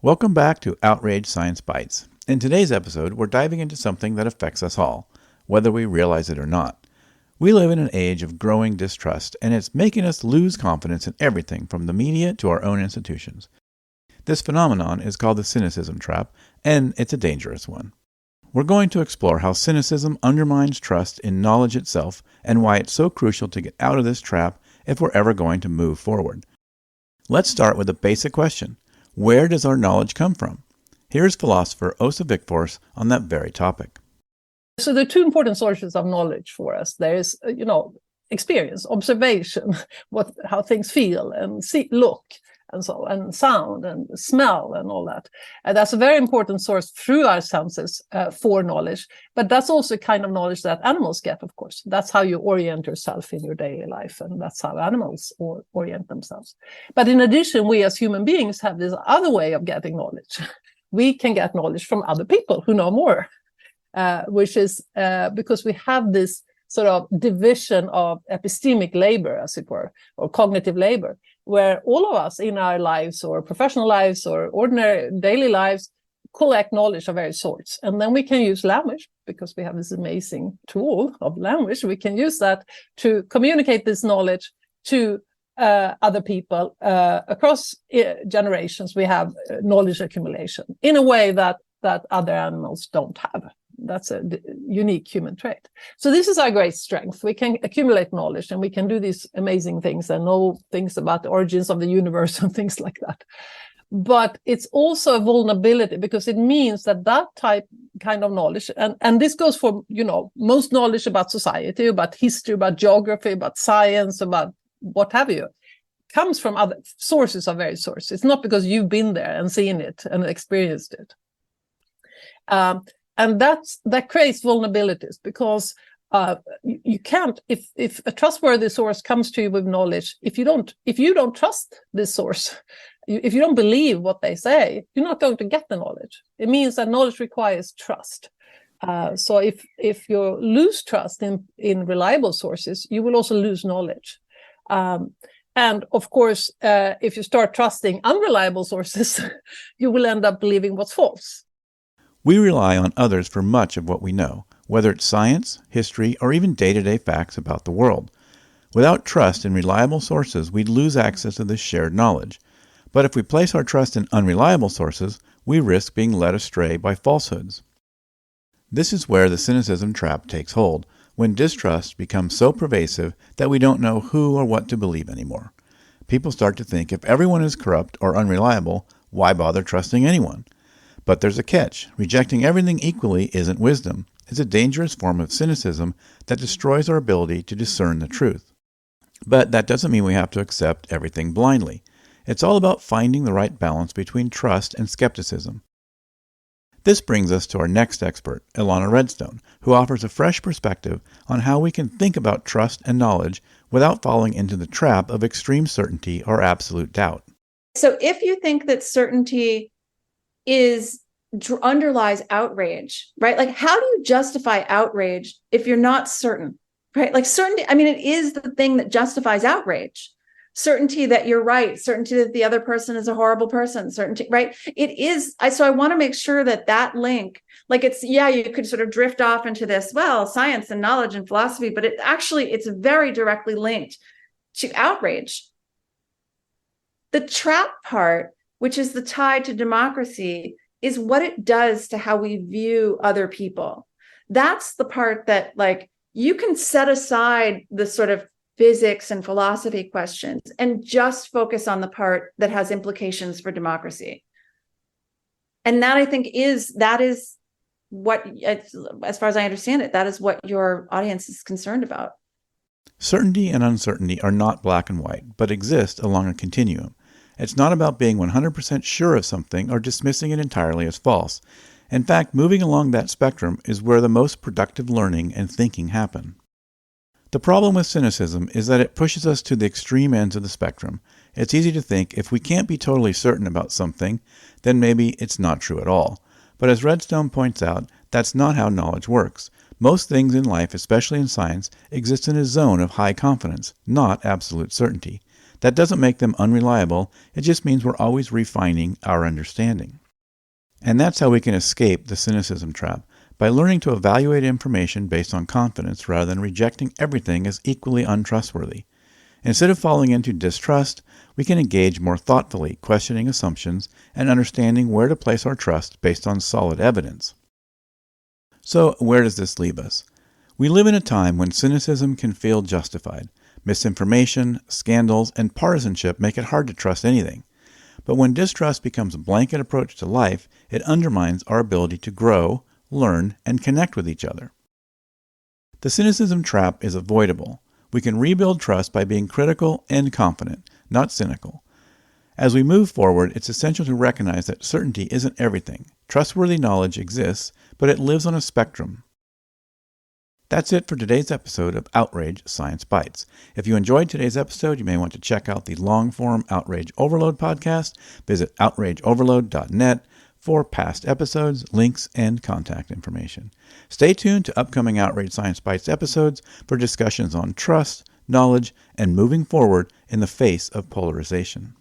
Welcome back to Outrage Science Bites. In today's episode, we're diving into something that affects us all, whether we realize it or not. We live in an age of growing distrust, and it's making us lose confidence in everything from the media to our own institutions. This phenomenon is called the cynicism trap, and it's a dangerous one. We're going to explore how cynicism undermines trust in knowledge itself and why it's so crucial to get out of this trap if we're ever going to move forward. Let's start with a basic question. Where does our knowledge come from? Here's philosopher Åsa Wikforss on that very topic. So there are two important sources of knowledge for us. There is, experience, observation, how things feel and look, and sound and smell and all that. And that's a very important source through our senses for knowledge. But that's also a kind of knowledge that animals get, of course. That's how you orient yourself in your daily life, and that's how animals orient themselves. But in addition, we as human beings have this other way of getting knowledge. We can get knowledge from other people who know more, which is because we have this sort of division of epistemic labor, as it were, or cognitive labor, where all of us in our lives or professional lives or ordinary daily lives collect knowledge of various sorts. And then we can use language, because we have this amazing tool of language. We can use that to communicate this knowledge to other people across generations. We have knowledge accumulation in a way that other animals don't have. That's a unique human trait. So this is our great strength. We can accumulate knowledge, and we can do these amazing things and know things about the origins of the universe and things like that. But it's also a vulnerability, because it means that kind of knowledge, and this goes for, most knowledge about society, about history, about geography, about science, about what have you, comes from other sources of various sources. It's not because you've been there and seen it and experienced it. And that creates vulnerabilities, because you can't, if a trustworthy source comes to you with knowledge, if you don't trust this source, if you don't believe what they say, you're not going to get the knowledge. It means that knowledge requires trust. So if you lose trust in reliable sources, you will also lose knowledge. And of course, if you start trusting unreliable sources, you will end up believing what's false. We rely on others for much of what we know, whether it's science, history, or even day-to-day facts about the world. Without trust in reliable sources, we'd lose access to this shared knowledge. But if we place our trust in unreliable sources, we risk being led astray by falsehoods. This is where the cynicism trap takes hold, when distrust becomes so pervasive that we don't know who or what to believe anymore. People start to think if everyone is corrupt or unreliable, why bother trusting anyone? But there's a catch. Rejecting everything equally isn't wisdom. It's a dangerous form of cynicism that destroys our ability to discern the truth. But that doesn't mean we have to accept everything blindly. It's all about finding the right balance between trust and skepticism. This brings us to our next expert, Ilana Redstone, who offers a fresh perspective on how we can think about trust and knowledge without falling into the trap of extreme certainty or absolute doubt. So if you think that certainty underlies outrage, right? Like, how do you justify outrage if you're not certain, right? Like certainty, it is the thing that justifies outrage. Certainty that you're right, certainty that the other person is a horrible person, certainty, right? It is. So I want to make sure that link, like you could sort of drift off into this, science and knowledge and philosophy, but it's very directly linked to outrage. The trap part, which is the tie to democracy, is what it does to how we view other people. That's the part that, you can set aside the sort of physics and philosophy questions and just focus on the part that has implications for democracy. And that, I think, is what, as far as I understand it, that is what your audience is concerned about. Certainty and uncertainty are not black and white, but exist along a continuum. It's not about being 100% sure of something or dismissing it entirely as false. In fact, moving along that spectrum is where the most productive learning and thinking happen. The problem with cynicism is that it pushes us to the extreme ends of the spectrum. It's easy to think if we can't be totally certain about something, then maybe it's not true at all. But as Redstone points out, that's not how knowledge works. Most things in life, especially in science, exist in a zone of high confidence, not absolute certainty. That doesn't make them unreliable, it just means we're always refining our understanding. And that's how we can escape the cynicism trap, by learning to evaluate information based on confidence rather than rejecting everything as equally untrustworthy. Instead of falling into distrust, we can engage more thoughtfully, questioning assumptions and understanding where to place our trust based on solid evidence. So, where does this leave us? We live in a time when cynicism can feel justified. Misinformation, scandals, and partisanship make it hard to trust anything. But when distrust becomes a blanket approach to life, it undermines our ability to grow, learn, and connect with each other. The cynicism trap is avoidable. We can rebuild trust by being critical and confident, not cynical. As we move forward, it's essential to recognize that certainty isn't everything. Trustworthy knowledge exists, but it lives on a spectrum. That's it for today's episode of Outrage Science Bites. If you enjoyed today's episode, you may want to check out the long-form Outrage Overload podcast. Visit outrageoverload.net for past episodes, links, and contact information. Stay tuned to upcoming Outrage Science Bites episodes for discussions on trust, knowledge, and moving forward in the face of polarization.